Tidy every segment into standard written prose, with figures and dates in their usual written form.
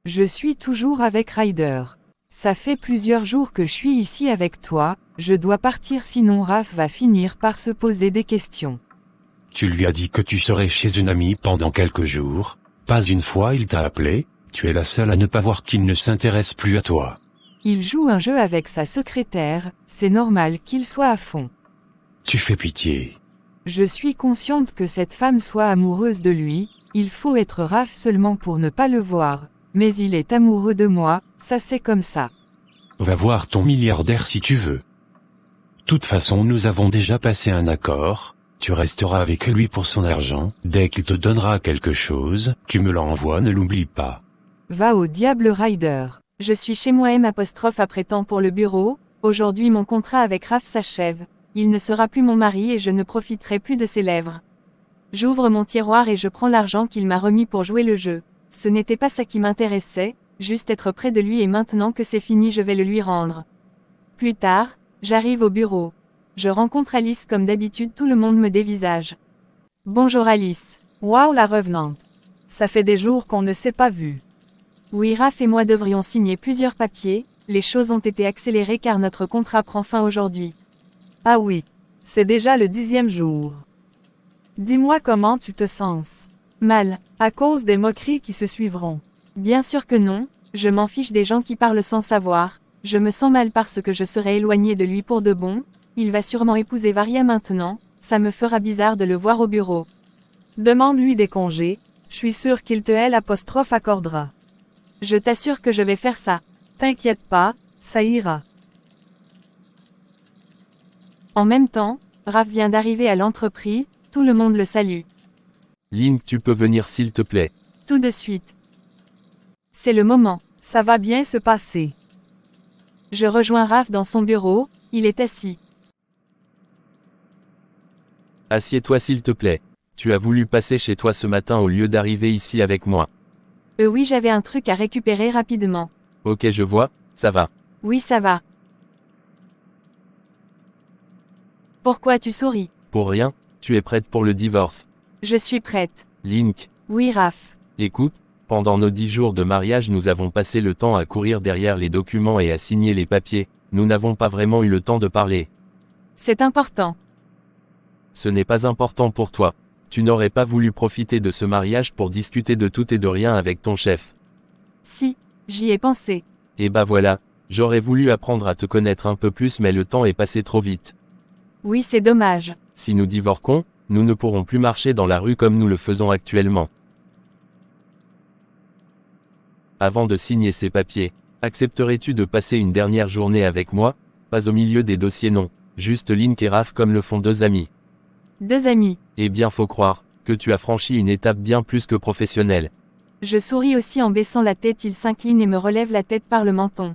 Je suis toujours avec Ryder. Ça fait plusieurs jours que je suis ici avec toi, je dois partir sinon Raph va finir par se poser des questions. Tu lui as dit que tu serais chez une amie pendant quelques jours, pas une fois il t'a appelé, tu es la seule à ne pas voir qu'il ne s'intéresse plus à toi. Il joue un jeu avec sa secrétaire, c'est normal qu'il soit à fond. Tu fais pitié. Je suis consciente que cette femme soit amoureuse de lui, il faut être Raph seulement pour ne pas le voir, mais il est amoureux de moi, ça c'est comme ça. Va voir ton milliardaire si tu veux. Toute façon nous avons déjà passé un accord, tu resteras avec lui pour son argent, dès qu'il te donnera quelque chose, tu me l'envoies, ne l'oublie pas. Va au diable Ryder. Je suis chez moi après temps pour le bureau, aujourd'hui mon contrat avec Raph s'achève, il ne sera plus mon mari et je ne profiterai plus de ses lèvres. J'ouvre mon tiroir et je prends l'argent qu'il m'a remis pour jouer le jeu. Ce n'était pas ça qui m'intéressait, juste être près de lui et maintenant que c'est fini je vais le lui rendre. Plus tard, j'arrive au bureau. Je rencontre Alice comme d'habitude tout le monde me dévisage. Bonjour Alice. Waouh la revenante. Ça fait des jours qu'on ne s'est pas vu. Oui Raph et moi devrions signer plusieurs papiers, les choses ont été accélérées car notre contrat prend fin aujourd'hui. Ah oui, c'est déjà le 10e jour. Dis-moi comment tu te sens. Mal. À cause des moqueries qui se suivront. Bien sûr que non, je m'en fiche des gens qui parlent sans savoir, je me sens mal parce que je serai éloignée de lui pour de bon, il va sûrement épouser Varia maintenant, ça me fera bizarre de le voir au bureau. Demande-lui des congés, je suis sûre qu'il te accordera. Je t'assure que je vais faire ça. T'inquiète pas, ça ira. En même temps, Raph vient d'arriver à l'entreprise, tout le monde le salue. Link, tu peux venir s'il te plaît. Tout de suite. C'est le moment. Ça va bien se passer. Je rejoins Raph dans son bureau, il est assis. Assieds-toi s'il te plaît. Tu as voulu passer chez toi ce matin au lieu d'arriver ici avec moi. Oui, j'avais un truc à récupérer rapidement. Ok, je vois, ça va. Oui, ça va. Pourquoi tu souris? Pour rien, tu es prête pour le divorce. Je suis prête. Link. Oui, Raph. Écoute, pendant nos 10 jours de mariage nous avons passé le temps à courir derrière les documents et à signer les papiers, nous n'avons pas vraiment eu le temps de parler. C'est important. Ce n'est pas important pour toi. Tu n'aurais pas voulu profiter de ce mariage pour discuter de tout et de rien avec ton chef. Si, j'y ai pensé. Et bah voilà, j'aurais voulu apprendre à te connaître un peu plus mais le temps est passé trop vite. Oui, c'est dommage. Si nous divorçons, nous ne pourrons plus marcher dans la rue comme nous le faisons actuellement. Avant de signer ces papiers, accepterais-tu de passer une dernière journée avec moi? Pas au milieu des dossiers non, juste Link et Raph comme le font deux amis. Deux amis. Eh bien faut croire, que tu as franchi une étape bien plus que professionnelle. Je souris aussi en baissant la tête, il s'incline et me relève la tête par le menton.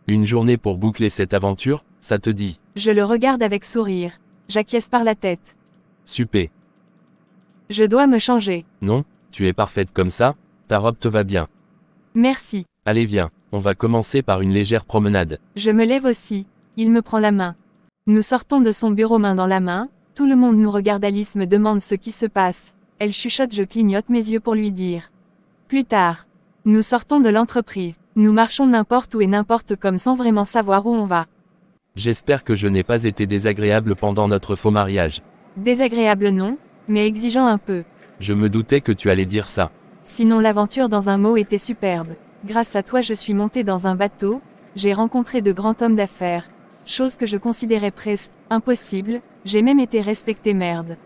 Une journée pour boucler cette aventure, ça te dit? Je le regarde avec sourire. J'acquiesce par la tête. Super. Je dois me changer. Non, tu es parfaite comme ça, ta robe te va bien. Merci. Allez viens, on va commencer par une légère promenade. Je me lève aussi. Il me prend la main. Nous sortons de son bureau main dans la main. Tout le monde nous regarde. Alice me demande ce qui se passe. Elle chuchote, je clignote mes yeux pour lui dire. Plus tard. Nous sortons de l'entreprise. Nous marchons n'importe où et n'importe comme sans vraiment savoir où on va. J'espère que je n'ai pas été désagréable pendant notre faux mariage. Désagréable non, mais exigeant un peu. Je me doutais que tu allais dire ça. Sinon l'aventure dans un mot était superbe. Grâce à toi je suis montée dans un bateau, j'ai rencontré de grands hommes d'affaires. Chose que je considérais presque impossible, j'ai même été respectée merde.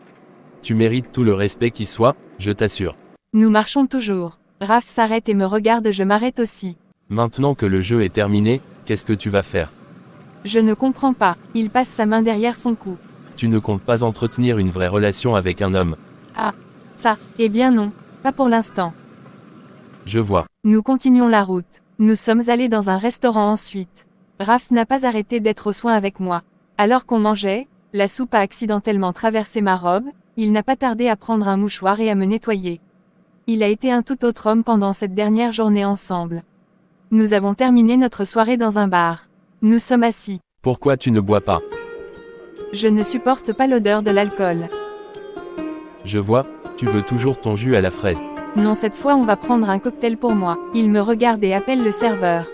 Tu mérites tout le respect qui soit, je t'assure. Nous marchons toujours. Raph s'arrête et me regarde, je m'arrête aussi. Maintenant que le jeu est terminé, qu'est-ce que tu vas faire? Je ne comprends pas, il passe sa main derrière son cou. Tu ne comptes pas entretenir une vraie relation avec un homme. Ah, ça, eh bien non, pas pour l'instant. Je vois. Nous continuons la route. Nous sommes allés dans un restaurant ensuite. Raph n'a pas arrêté d'être aux soins avec moi. Alors qu'on mangeait, la soupe a accidentellement traversé ma robe, il n'a pas tardé à prendre un mouchoir et à me nettoyer. Il a été un tout autre homme pendant cette dernière journée ensemble. Nous avons terminé notre soirée dans un bar. Nous sommes assis. Pourquoi tu ne bois pas? Je ne supporte pas l'odeur de l'alcool. Je vois, tu veux toujours ton jus à la fraise. Non, cette fois on va prendre un cocktail pour moi. Il me regarde et appelle le serveur.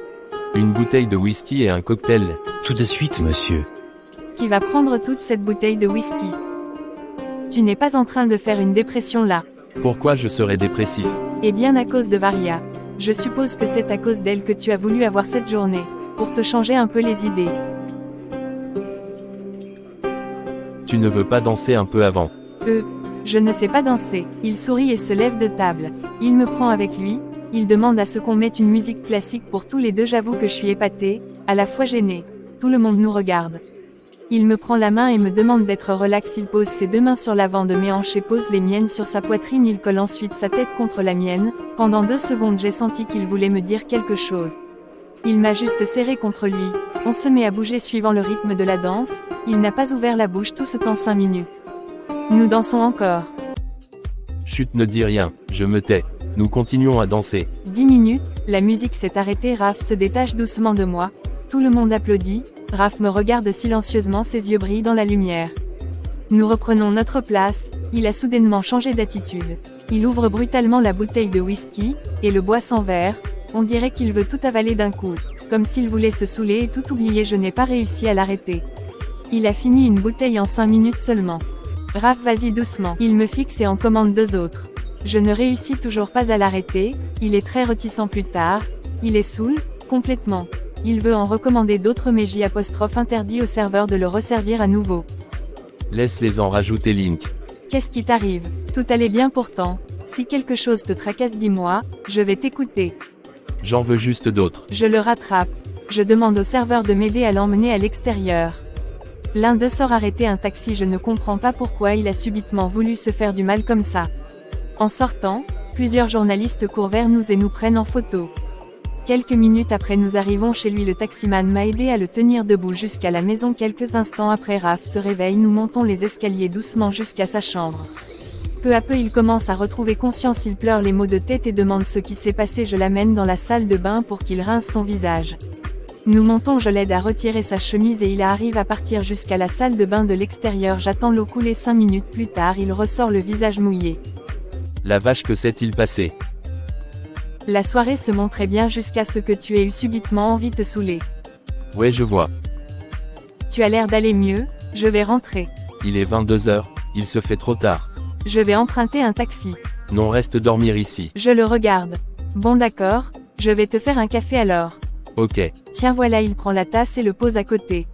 Une bouteille de whisky et un cocktail. Tout de suite, monsieur. Qui va prendre toute cette bouteille de whisky? Tu n'es pas en train de faire une dépression là. Pourquoi je serais dépressif? Eh bien à cause de Varia. Je suppose que c'est à cause d'elle que tu as voulu avoir cette journée. Pour te changer un peu les idées. Tu ne veux pas danser un peu avant? Je ne sais pas danser. Il sourit et se lève de table. Il me prend avec lui. Il demande à ce qu'on mette une musique classique pour tous les deux. J'avoue que je suis épatée, à la fois gênée. Tout le monde nous regarde. Il me prend la main et me demande d'être relax. Il pose ses deux mains sur l'avant de mes hanches et pose les miennes sur sa poitrine. Il colle ensuite sa tête contre la mienne. Pendant 2 secondes j'ai senti qu'il voulait me dire quelque chose. Il m'a juste serré contre lui. On se met à bouger suivant le rythme de la danse. Il n'a pas ouvert la bouche tout ce temps. 5 minutes. Nous dansons encore. Chut, ne dis rien, je me tais. Nous continuons à danser. 10 minutes, la musique s'est arrêtée. Raph se détache doucement de moi. Tout le monde applaudit. Raph me regarde silencieusement, ses yeux brillent dans la lumière. Nous reprenons notre place. Il a soudainement changé d'attitude. Il ouvre brutalement la bouteille de whisky, et le boit sans verre. On dirait qu'il veut tout avaler d'un coup. Comme s'il voulait se saouler et tout oublier. Je n'ai pas réussi à l'arrêter. Il a fini une bouteille en 5 minutes seulement. Raph, vas-y doucement. Il me fixe et en commande 2 autres. Je ne réussis toujours pas à l'arrêter. Il est très réticent. Plus tard, il est saoul, complètement. Il veut en recommander d'autres mais J' interdit au serveur de le resservir à nouveau. Laisse-les en rajouter, Link. Qu'est-ce qui t'arrive? Tout allait bien pourtant. Si quelque chose te tracasse, dis-moi, je vais t'écouter. J'en veux juste d'autres. Je le rattrape. Je demande au serveur de m'aider à l'emmener à l'extérieur. L'un d'eux sort arrêter un taxi. Je ne comprends pas pourquoi il a subitement voulu se faire du mal comme ça. En sortant, plusieurs journalistes courent vers nous et nous prennent en photo. Quelques minutes après nous arrivons chez lui. Le taximan m'a aidé à le tenir debout jusqu'à la maison. Quelques instants après, Raph se réveille. Nous montons les escaliers doucement jusqu'à sa chambre. Peu à peu il commence à retrouver conscience. Il pleure les maux de tête et demande ce qui s'est passé. Je l'amène dans la salle de bain pour qu'il rince son visage. Nous montons, je l'aide à retirer sa chemise et il arrive à partir jusqu'à la salle de bain de l'extérieur. J'attends l'eau couler. 5 minutes plus tard, il ressort le visage mouillé. La vache, que s'est-il passé? La soirée se montrait bien jusqu'à ce que tu aies eu subitement envie de te saouler. Ouais, je vois. Tu as l'air d'aller mieux, je vais rentrer. Il est 22h, il se fait trop tard. Je vais emprunter un taxi. Non, reste dormir ici. Je le regarde. Bon d'accord, je vais te faire un café alors. Ok. Tiens voilà, il prend la tasse et le pose à côté.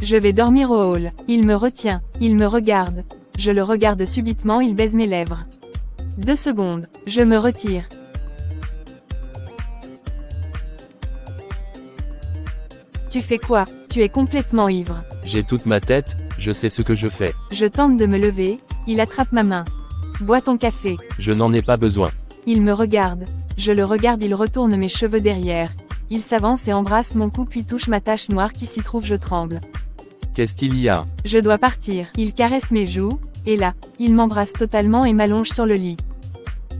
Je vais dormir au hall. Il me retient, il me regarde. Je le regarde subitement, il baise mes lèvres. 2 secondes, je me retire. Tu fais quoi? Tu es complètement ivre. J'ai toute ma tête, je sais ce que je fais. Je tente de me lever, il attrape ma main. Bois ton café. Je n'en ai pas besoin. Il me regarde. Je le regarde, il retourne mes cheveux derrière. Il s'avance et embrasse mon cou puis touche ma tache noire qui s'y trouve. Je tremble. Qu'est-ce qu'il y a? Je dois partir. Il caresse mes joues, et là, il m'embrasse totalement et m'allonge sur le lit.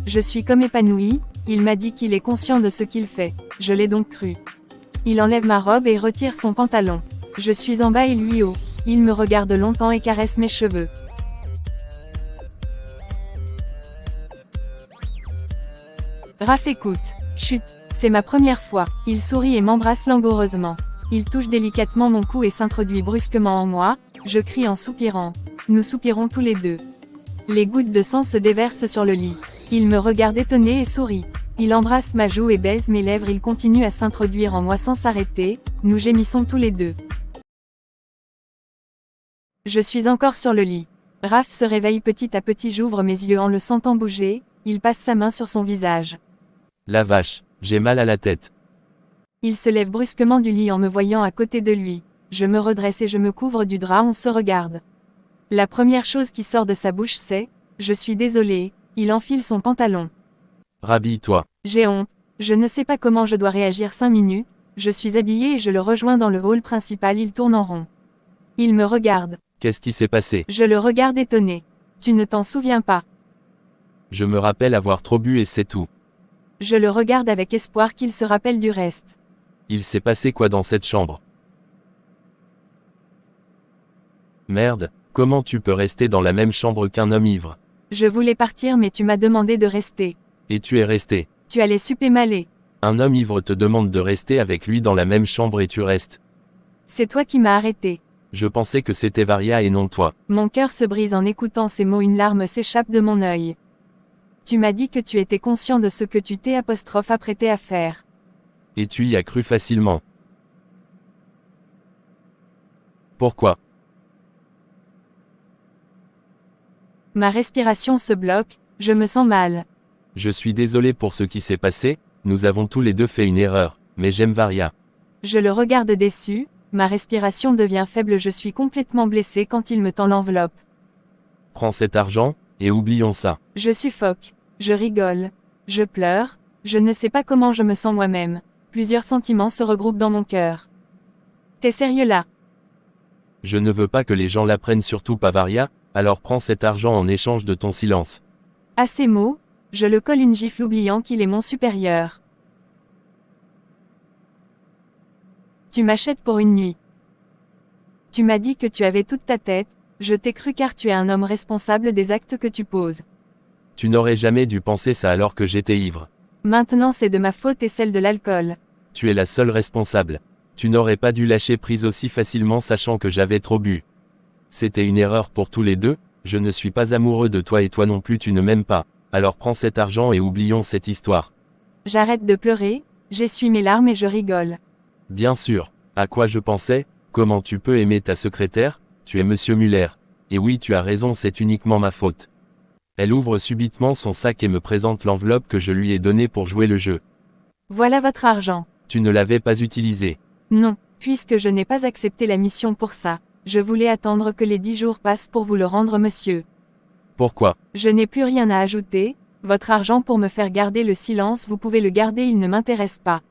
Je suis comme épanouie. Il m'a dit qu'il est conscient de ce qu'il fait. Je l'ai donc cru. Il enlève ma robe et retire son pantalon. Je suis en bas et lui haut. Il me regarde longtemps et caresse mes cheveux. Raph, écoute. Chut, c'est ma première fois. Il sourit et m'embrasse langoureusement. Il touche délicatement mon cou et s'introduit brusquement en moi. Je crie en soupirant. Nous soupirons tous les deux. Les gouttes de sang se déversent sur le lit. Il me regarde étonné et sourit. Il embrasse ma joue et baise mes lèvres. Il continue à s'introduire en moi sans s'arrêter. Nous gémissons tous les deux. Je suis encore sur le lit. Raph se réveille petit à petit. J'ouvre mes yeux en le sentant bouger. Il passe sa main sur son visage. La vache, j'ai mal à la tête. Il se lève brusquement du lit en me voyant à côté de lui. Je me redresse et je me couvre du drap. On se regarde. La première chose qui sort de sa bouche c'est « Je suis désolé ». Il enfile son pantalon. Rhabille-toi. J'ai honte. Je ne sais pas comment je dois réagir. 5 minutes. Je suis habillée et je le rejoins dans le hall principal. Il tourne en rond. Il me regarde. Qu'est-ce qui s'est passé? Je le regarde étonné. Tu ne t'en souviens pas? Je me rappelle avoir trop bu et c'est tout. Je le regarde avec espoir qu'il se rappelle du reste. Il s'est passé quoi dans cette chambre? Merde, comment tu peux rester dans la même chambre qu'un homme ivre? Je voulais partir mais tu m'as demandé de rester. Et tu es resté. Tu allais super m'aller. Un homme ivre te demande de rester avec lui dans la même chambre et tu restes. C'est toi qui m'as arrêté. Je pensais que c'était Varia et non toi. Mon cœur se brise en écoutant ces mots, une larme s'échappe de mon œil. Tu m'as dit que tu étais conscient de ce que tu t'es apprêté à faire. Et tu y as cru facilement. Pourquoi? Ma respiration se bloque, je me sens mal. Je suis désolé pour ce qui s'est passé, nous avons tous les deux fait une erreur, mais j'aime Varia. Je le regarde déçu, ma respiration devient faible, je suis complètement blessé quand il me tend l'enveloppe. Prends cet argent, et oublions ça. Je suffoque, je rigole, je pleure, je ne sais pas comment je me sens moi-même. Plusieurs sentiments se regroupent dans mon cœur. T'es sérieux là? Je ne veux pas que les gens l'apprennent, surtout pas Varia, alors prends cet argent en échange de ton silence. À ces mots, je le colle une gifle oubliant qu'il est mon supérieur. Tu m'achètes pour une nuit. Tu m'as dit que tu avais toute ta tête, je t'ai cru car tu es un homme responsable des actes que tu poses. Tu n'aurais jamais dû penser ça alors que j'étais ivre. Maintenant c'est de ma faute et celle de l'alcool. Tu es la seule responsable. Tu n'aurais pas dû lâcher prise aussi facilement sachant que j'avais trop bu. C'était une erreur pour tous les deux, je ne suis pas amoureux de toi et toi non plus tu ne m'aimes pas. Alors prends cet argent et oublions cette histoire. J'arrête de pleurer, j'essuie mes larmes et je rigole. Bien sûr. À quoi je pensais? Comment tu peux aimer ta secrétaire? Tu es Monsieur Muller. Et oui, tu as raison, c'est uniquement ma faute. Elle ouvre subitement son sac et me présente l'enveloppe que je lui ai donnée pour jouer le jeu. Voilà votre argent. Tu ne l'avais pas utilisé. Non, puisque je n'ai pas accepté la mission pour ça. Je voulais attendre que les 10 jours passent pour vous le rendre, monsieur. Pourquoi? Je n'ai plus rien à ajouter. Votre argent pour me faire garder le silence, vous pouvez le garder, il ne m'intéresse pas.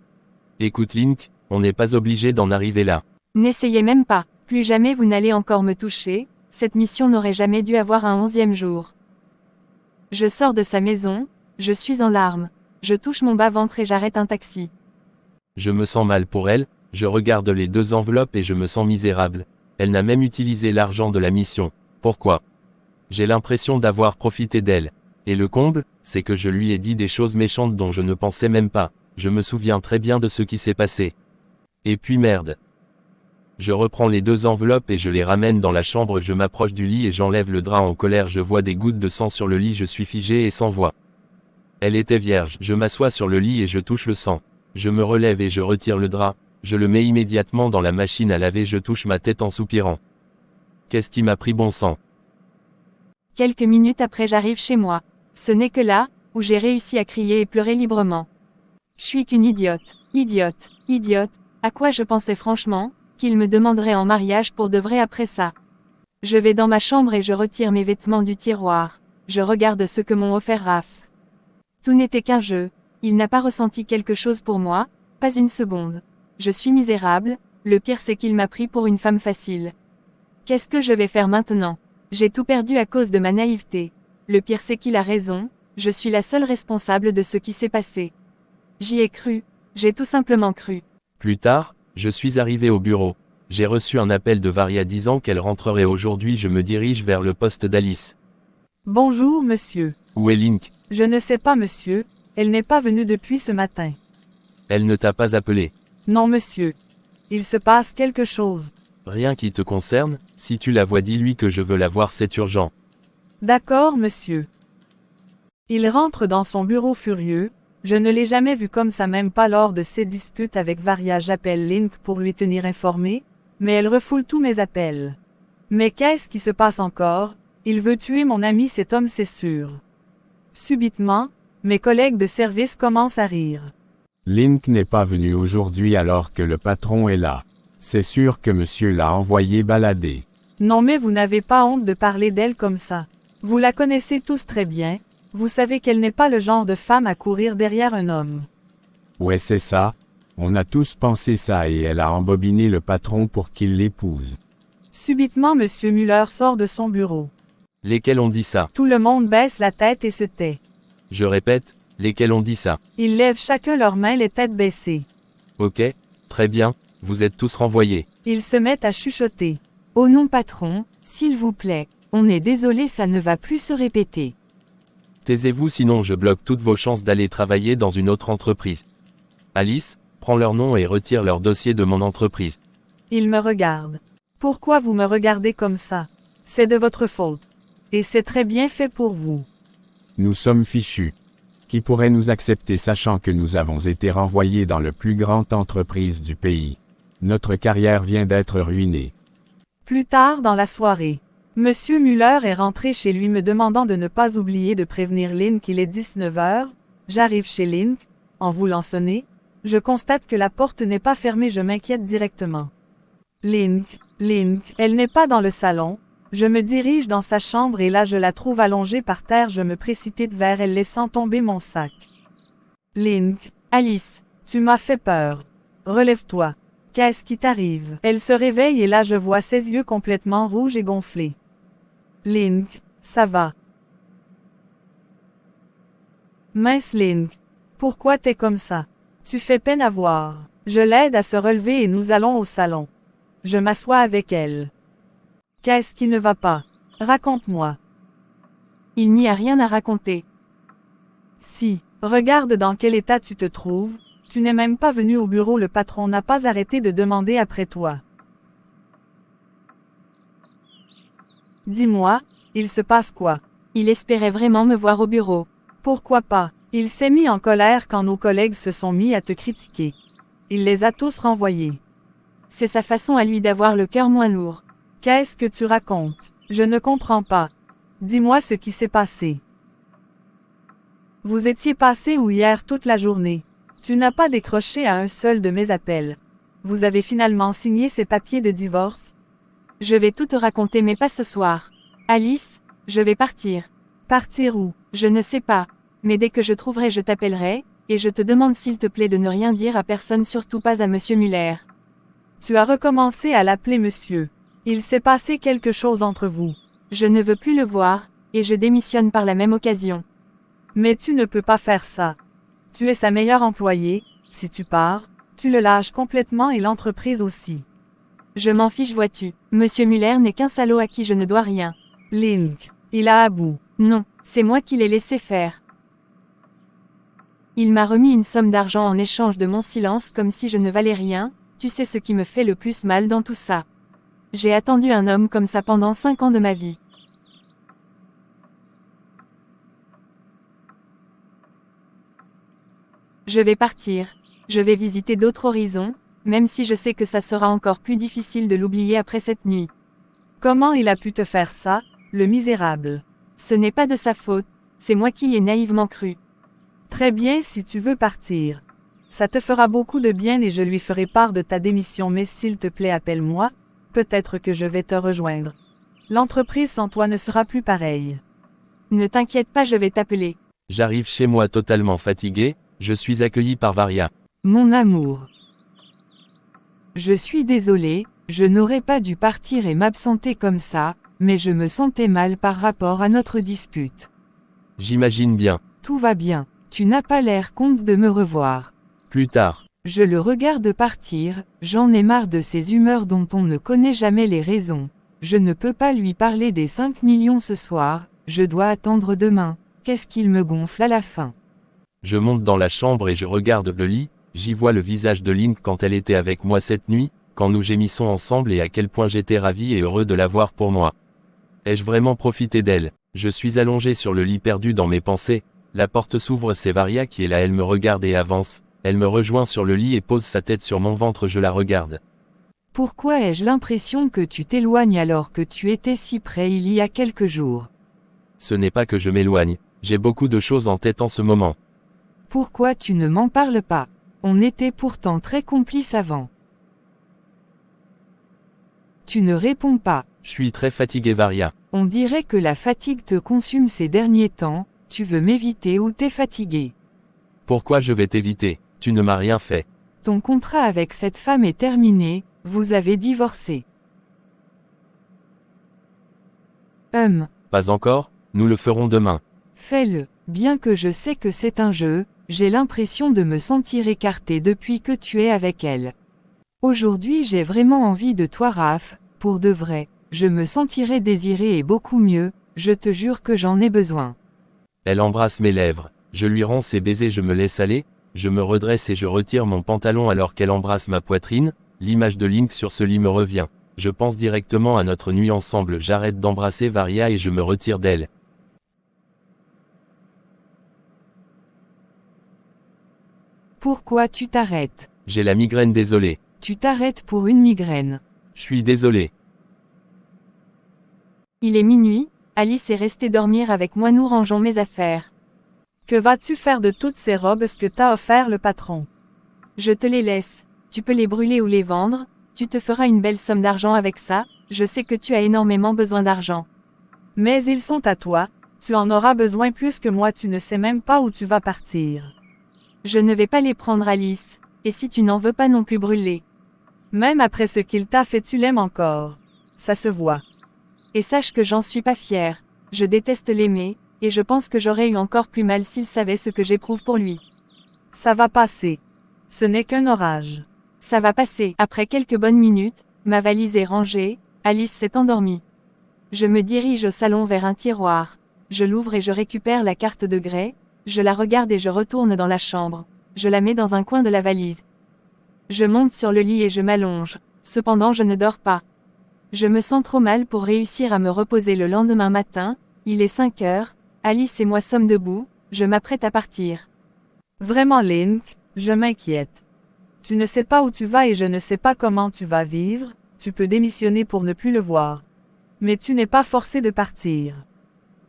Écoute Link, on n'est pas obligé d'en arriver là. N'essayez même pas. Plus jamais vous n'allez encore me toucher. Cette mission n'aurait jamais dû avoir un 11e jour. Je sors de sa maison, je suis en larmes. Je touche mon bas-ventre et j'arrête un taxi. Je me sens mal pour elle, je regarde les 2 enveloppes et je me sens misérable. Elle n'a même utilisé l'argent de la mission. Pourquoi? J'ai l'impression d'avoir profité d'elle. Et le comble, c'est que je lui ai dit des choses méchantes dont je ne pensais même pas. Je me souviens très bien de ce qui s'est passé. Et puis merde. Je reprends les 2 enveloppes et je les ramène dans la chambre, je m'approche du lit et j'enlève le drap en colère, je vois des gouttes de sang sur le lit, je suis figé et sans voix. Elle était vierge, je m'assois sur le lit et je touche le sang. Je me relève et je retire le drap, je le mets immédiatement dans la machine à laver, je touche ma tête en soupirant. Qu'est-ce qui m'a pris bon sang? Quelques minutes après j'arrive chez moi. Ce n'est que là, où j'ai réussi à crier et pleurer librement. Je suis qu'une idiote, idiote, idiote, à quoi je pensais franchement? Qu'il me demanderait en mariage pour de vrai après ça. Je vais dans ma chambre et je retire mes vêtements du tiroir. Je regarde ce que m'ont offert Raph. Tout n'était qu'un jeu. Il n'a pas ressenti quelque chose pour moi, pas une seconde. Je suis misérable, le pire c'est qu'il m'a pris pour une femme facile. Qu'est-ce que je vais faire maintenant? J'ai tout perdu à cause de ma naïveté. Le pire c'est qu'il a raison, je suis la seule responsable de ce qui s'est passé. J'y ai cru, j'ai tout simplement cru. Plus tard, je suis arrivé au bureau. J'ai reçu un appel de Varia disant qu'elle rentrerait aujourd'hui, je me dirige vers le poste d'Alice. Bonjour, monsieur. Où est Link? Je ne sais pas, monsieur. Elle n'est pas venue depuis ce matin. Elle ne t'a pas appelé. Non, monsieur. Il se passe quelque chose. Rien qui te concerne, si tu la vois dis-lui que je veux la voir, c'est urgent. D'accord, monsieur. Il rentre dans son bureau furieux. Je ne l'ai jamais vu comme ça, même pas lors de ses disputes avec Varia. J'appelle Link pour lui tenir informé, mais elle refoule tous mes appels. Mais qu'est-ce qui se passe encore? Il veut tuer mon ami, cet homme, c'est sûr. Subitement, mes collègues de service commencent à rire. Link n'est pas venu aujourd'hui alors que le patron est là. C'est sûr que monsieur l'a envoyé balader. Non, mais vous n'avez pas honte de parler d'elle comme ça. Vous la connaissez tous très bien. Vous savez qu'elle n'est pas le genre de femme à courir derrière un homme. Ouais, c'est ça. On a tous pensé ça et elle a embobiné le patron pour qu'il l'épouse. Subitement, monsieur Muller sort de son bureau. Lesquels ont dit ça? Tout le monde baisse la tête et se tait. Je répète, lesquels ont dit ça? Ils lèvent chacun leurs mains, les têtes baissées. Ok, très bien, vous êtes tous renvoyés. Ils se mettent à chuchoter. Oh non patron, s'il vous plaît, on est désolé, ça ne va plus se répéter. Taisez-vous sinon je bloque toutes vos chances d'aller travailler dans une autre entreprise. Alice, prends leur nom et retire leur dossier de mon entreprise. Il me regarde. Pourquoi vous me regardez comme ça? C'est de votre faute. Et c'est très bien fait pour vous. Nous sommes fichus. Qui pourrait nous accepter sachant que nous avons été renvoyés dans le plus grande entreprise du pays? Notre carrière vient d'être ruinée. Plus tard dans la soirée, Monsieur Muller est rentré chez lui me demandant de ne pas oublier de prévenir Lynn qu'il est 19 heures. J'arrive chez Lynn. En voulant sonner, je constate que la porte n'est pas fermée, je m'inquiète directement. Lynn, elle n'est pas dans le salon. Je me dirige dans sa chambre et là je la trouve allongée par terre, je me précipite vers elle laissant tomber mon sac. Lynn, Alice, tu m'as fait peur. Relève-toi. Qu'est-ce qui t'arrive? Elle se réveille et là je vois ses yeux complètement rouges et gonflés. Lynn, ça va. Mince Lynn, pourquoi t'es comme ça? Tu fais peine à voir. Je l'aide à se relever et nous allons au salon. Je m'assois avec elle. Qu'est-ce qui ne va pas? Raconte-moi. il n'y a rien à raconter. Si, regarde dans quel état tu te trouves. Tu n'es même pas venu au bureau, le patron n'a pas arrêté de demander après toi. Dis-moi, il se passe quoi? Il espérait vraiment me voir au bureau. Pourquoi pas? Il s'est mis en colère quand nos collègues se sont mis à te critiquer. Il les a tous renvoyés. C'est sa façon à lui d'avoir le cœur moins lourd. Qu'est-ce que tu racontes? Je ne comprends pas. Dis-moi ce qui s'est passé. Vous étiez passé où hier toute la journée? Tu n'as pas décroché à un seul de mes appels. Vous avez finalement signé ces papiers de divorce? Je vais tout te raconter mais pas ce soir. Alice, je vais partir. Partir où? Je ne sais pas. Mais dès que je trouverai je t'appellerai, et je te demande s'il te plaît de ne rien dire à personne, surtout pas à Monsieur Muller. Tu as recommencé à l'appeler monsieur. Il s'est passé quelque chose entre vous. Je ne veux plus le voir, et je démissionne par la même occasion. Mais tu ne peux pas faire ça. Tu es sa meilleure employée, si tu pars, tu le lâches complètement et l'entreprise aussi. Je m'en fiche, vois-tu. Monsieur Muller n'est qu'un salaud à qui je ne dois rien. Link, il a à bout. Non, c'est moi qui l'ai laissé faire. Il m'a remis une somme d'argent en échange de mon silence comme si je ne valais rien. Tu sais ce qui me fait le plus mal dans tout ça. J'ai attendu un homme comme ça pendant 5 ans de ma vie. Je vais partir. Je vais visiter d'autres horizons, même si je sais que ça sera encore plus difficile de l'oublier après cette nuit. Comment il a pu te faire ça, le misérable? Ce n'est pas de sa faute, c'est moi qui y ai naïvement cru. Très bien si tu veux partir. Ça te fera beaucoup de bien et je lui ferai part de ta démission, mais s'il te plaît appelle-moi, peut-être que je vais te rejoindre. L'entreprise sans toi ne sera plus pareille. Ne t'inquiète pas, je vais t'appeler. J'arrive chez moi totalement fatigué, je suis accueilli par Varia. Mon amour. Je suis désolée, je n'aurais pas dû partir et m'absenter comme ça, mais je me sentais mal par rapport à notre dispute. J'imagine bien. Tout va bien, tu n'as pas l'air content de me revoir. Plus tard. Je le regarde partir, j'en ai marre de ces humeurs dont on ne connaît jamais les raisons. Je ne peux pas lui parler des 5 millions ce soir, je dois attendre demain. Qu'est-ce qu'il me gonfle à la fin? Je monte dans la chambre et je regarde le lit, j'y vois le visage de Lynn quand elle était avec moi cette nuit, quand nous gémissons ensemble et à quel point j'étais ravi et heureux de la voir pour moi. Ai-je vraiment profité d'elle? Je suis allongé sur le lit perdu dans mes pensées, la porte s'ouvre, c'est Varia qui est là, elle me regarde et avance, elle me rejoint sur le lit et pose sa tête sur mon ventre, je la regarde. Pourquoi ai-je l'impression que tu t'éloignes alors que tu étais si près il y a quelques jours? Ce n'est pas que je m'éloigne, j'ai beaucoup de choses en tête en ce moment. Pourquoi tu ne m'en parles pas? On était pourtant très complices avant. Tu ne réponds pas. Je suis très fatigué Varia. On dirait que la fatigue te consume ces derniers temps, tu veux m'éviter ou t'es fatigué? Pourquoi je vais t'éviter? Tu ne m'as rien fait. Ton contrat avec cette femme est terminé, vous avez divorcé. Pas encore, nous le ferons demain. Fais-le, bien que je sais que c'est un jeu, j'ai l'impression de me sentir écarté depuis que tu es avec elle. Aujourd'hui j'ai vraiment envie de toi Raph, pour de vrai, je me sentirai désiré et beaucoup mieux, je te jure que j'en ai besoin. Elle embrasse mes lèvres. Je lui rends ses baisers, je me laisse aller, je me redresse et je retire mon pantalon alors qu'elle embrasse ma poitrine. L'image de Link sur ce lit me revient. Je pense directement à notre nuit ensemble. J'arrête d'embrasser Varia et je me retire d'elle. Pourquoi tu t'arrêtes? J'ai la migraine, désolé. Tu t'arrêtes pour une migraine. Je suis désolé. Il est minuit, Alice est restée dormir avec moi, nous rangeons mes affaires. Que vas-tu faire de toutes ces robes que t'a offert le patron? Je te les laisse. Tu peux les brûler ou les vendre, tu te feras une belle somme d'argent avec ça, je sais que tu as énormément besoin d'argent. Mais ils sont à toi, tu en auras besoin plus que moi, tu ne sais même pas où tu vas partir. Je ne vais pas les prendre, Alice, et si tu n'en veux pas non plus brûler. Même après ce qu'il t'a fait, tu l'aimes encore. Ça se voit. Et sache que j'en suis pas fière. Je déteste l'aimer, et je pense que j'aurais eu encore plus mal s'il savait ce que j'éprouve pour lui. Ça va passer. Ce n'est qu'un orage. Ça va passer. Après quelques bonnes minutes, ma valise est rangée, Alice s'est endormie. Je me dirige au salon vers un tiroir. Je l'ouvre et je récupère la carte de Grey, je la regarde et je retourne dans la chambre. Je la mets dans un coin de la valise. Je monte sur le lit et je m'allonge. Cependant, je ne dors pas. Je me sens trop mal pour réussir à me reposer le lendemain matin. Il est 5 heures, Alice et moi sommes debout, je m'apprête à partir. Vraiment, Link, je m'inquiète. Tu ne sais pas où tu vas et je ne sais pas comment tu vas vivre, tu peux démissionner pour ne plus le voir. Mais tu n'es pas forcé de partir.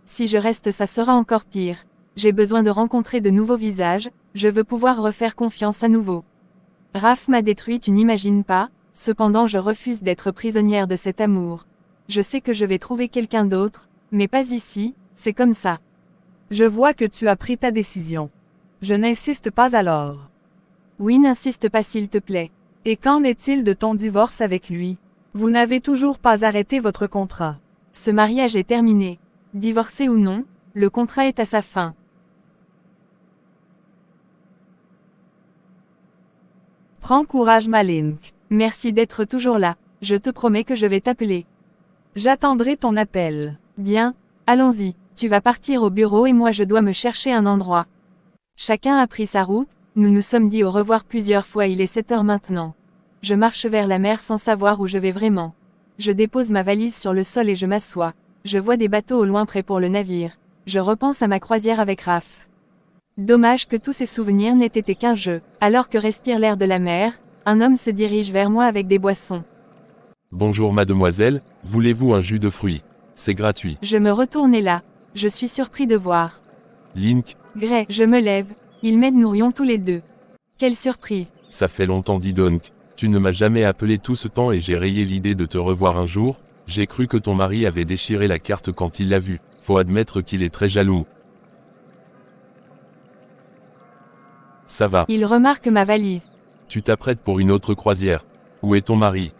Si je reste, ça sera encore pire. J'ai besoin de rencontrer de nouveaux visages, je veux pouvoir refaire confiance à nouveau. Raph m'a détruit, tu n'imagines pas, cependant je refuse d'être prisonnière de cet amour. Je sais que je vais trouver quelqu'un d'autre, mais pas ici, c'est comme ça. Je vois que tu as pris ta décision. Je n'insiste pas alors. Oui, n'insiste pas s'il te plaît. Et qu'en est-il de ton divorce avec lui? Vous n'avez toujours pas arrêté votre contrat. Ce mariage est terminé. Divorcé ou non, le contrat est à sa fin. Prends courage, ma Link. Merci d'être toujours là, je te promets que je vais t'appeler. J'attendrai ton appel. Bien, allons-y, tu vas partir au bureau et moi je dois me chercher un endroit. Chacun a pris sa route, nous nous sommes dit au revoir plusieurs fois, il est 7 heures maintenant. Je marche vers la mer sans savoir où je vais vraiment. Je dépose ma valise sur le sol et je m'assois. Je vois des bateaux au loin prêts pour le navire. Je repense à ma croisière avec Raph. Dommage que tous ces souvenirs n'aient été qu'un jeu. Alors que respire l'air de la mer, un homme se dirige vers moi avec des boissons. Bonjour mademoiselle, voulez-vous un jus de fruits? C'est gratuit. Je me retourne et là, je suis surpris de voir Link, Grey. Je me lève, il m'aide, nous rions tous les deux. Quelle surprise. ça fait longtemps, dis donc. Tu ne m'as jamais appelé tout ce temps et j'ai rayé l'idée de te revoir un jour. J'ai cru que ton mari avait déchiré la carte quand il l'a vue. Faut admettre qu'il est très jaloux. Ça va. Il remarque ma valise. Tu t'apprêtes pour une autre croisière. Où est ton mari?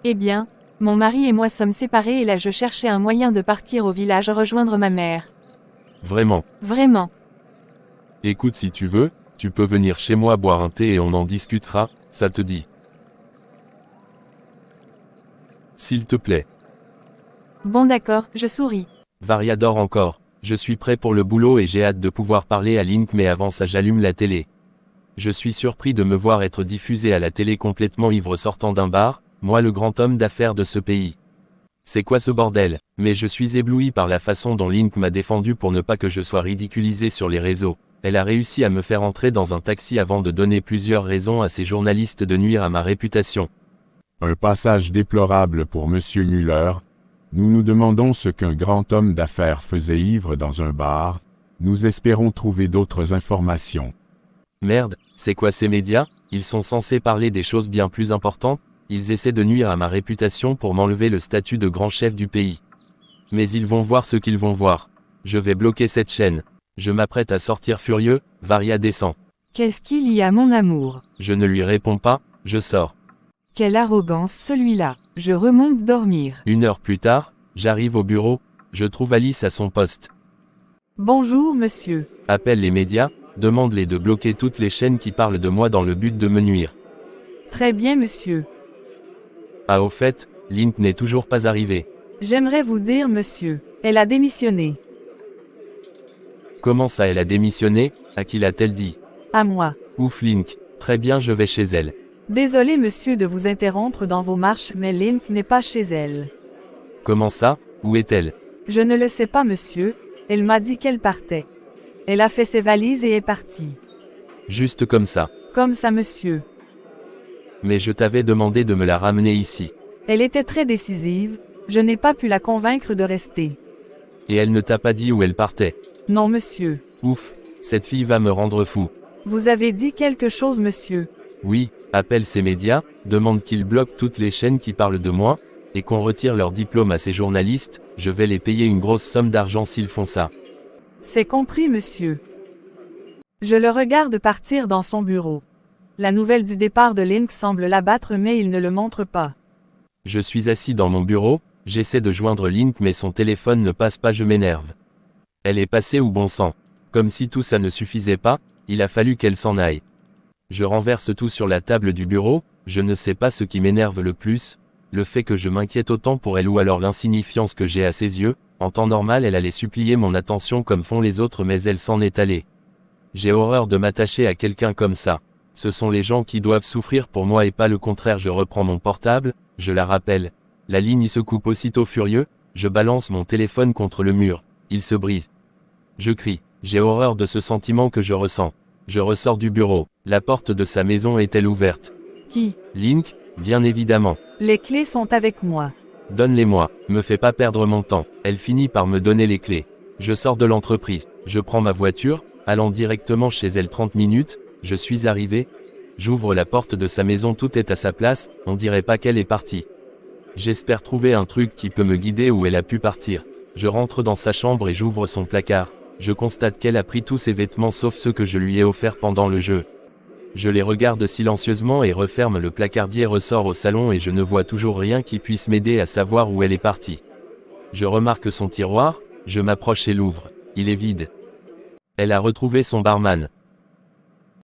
Eh bien, mon mari et moi sommes séparés et là je cherchais un moyen de partir au village rejoindre ma mère. Vraiment. Vraiment. Écoute, si tu veux, tu peux venir chez moi boire un thé et on en discutera, ça te dit? S'il te plaît. Bon d'accord, je souris. Varia dort encore. Je suis prêt pour le boulot et j'ai hâte de pouvoir parler à Link, mais avant ça j'allume la télé. Je suis surpris de me voir être diffusé à la télé complètement ivre sortant d'un bar, moi le grand homme d'affaires de ce pays. C'est quoi ce bordel? Mais je suis ébloui par la façon dont Link m'a défendu pour ne pas que je sois ridiculisé sur les réseaux. Elle a réussi à me faire entrer dans un taxi avant de donner plusieurs raisons à ces journalistes de nuire à ma réputation. Un passage déplorable pour Monsieur Muller. Nous nous demandons ce qu'un grand homme d'affaires faisait ivre dans un bar. Nous espérons trouver d'autres informations. Merde, c'est quoi ces médias? Ils sont censés parler des choses bien plus importantes? Ils essaient de nuire à ma réputation pour m'enlever le statut de grand chef du pays. Mais ils vont voir ce qu'ils vont voir. Je vais bloquer cette chaîne. Je m'apprête à sortir furieux, Varia descend. Qu'est-ce qu'il y a, mon amour? Je ne lui réponds pas, je sors. Quelle arrogance celui-là. Je remonte dormir. 1 heure plus tard, j'arrive au bureau, je trouve Alice à son poste. Bonjour, monsieur. Appelle les médias, demande-les de bloquer toutes les chaînes qui parlent de moi dans le but de me nuire. Très bien, monsieur. Ah, au fait, Link n'est toujours pas arrivé. J'aimerais vous dire, monsieur, elle a démissionné. Comment ça, elle a démissionné? À qui l'a-t-elle dit? À moi. Ouf Link. Très bien, je vais chez elle. Désolé monsieur de vous interrompre dans vos marches, mais Link n'est pas chez elle. Comment ça? Où est-elle? Je ne le sais pas monsieur, elle m'a dit qu'elle partait. Elle a fait ses valises et est partie. Juste comme ça. Comme ça monsieur. Mais je t'avais demandé de me la ramener ici. Elle était très décisive, je n'ai pas pu la convaincre de rester. Et elle ne t'a pas dit où elle partait? Non monsieur. Ouf, cette fille va me rendre fou. Vous avez dit quelque chose monsieur. Oui, appelle ces médias, demande qu'ils bloquent toutes les chaînes qui parlent de moi, et qu'on retire leur diplôme à ces journalistes, je vais les payer une grosse somme d'argent s'ils font ça. C'est compris monsieur. Je le regarde partir dans son bureau. La nouvelle du départ de Link semble l'abattre mais il ne le montre pas. Je suis assis dans mon bureau, j'essaie de joindre Link mais son téléphone ne passe pas, je m'énerve. Elle est passée où bon sang? Comme si tout ça ne suffisait pas, il a fallu qu'elle s'en aille. Je renverse tout sur la table du bureau, je ne sais pas ce qui m'énerve le plus, le fait que je m'inquiète autant pour elle ou alors l'insignifiance que j'ai à ses yeux. En temps normal elle allait supplier mon attention comme font les autres mais elle s'en est allée. J'ai horreur de m'attacher à quelqu'un comme ça. Ce sont les gens qui doivent souffrir pour moi et pas le contraire. Je reprends mon portable, je la rappelle. La ligne se coupe aussitôt furieux, je balance mon téléphone contre le mur, il se brise. Je crie, j'ai horreur de ce sentiment que je ressens. Je ressors du bureau, la porte de sa maison est-elle ouverte? Qui? Link, bien évidemment. Les clés sont avec moi. Donne-les-moi, me fais pas perdre mon temps. Elle finit par me donner les clés. Je sors de l'entreprise, je prends ma voiture, allant directement chez elle 30 minutes, je suis arrivé. J'ouvre la porte de sa maison, tout est à sa place, on dirait pas qu'elle est partie. J'espère trouver un truc qui peut me guider où elle a pu partir. Je rentre dans sa chambre et j'ouvre son placard. Je constate qu'elle a pris tous ses vêtements sauf ceux que je lui ai offerts pendant le jeu. Je les regarde silencieusement et referme le placardier, ressort au salon et je ne vois toujours rien qui puisse m'aider à savoir où elle est partie. Je remarque son tiroir, je m'approche et l'ouvre. Il est vide. Elle a retrouvé son barman.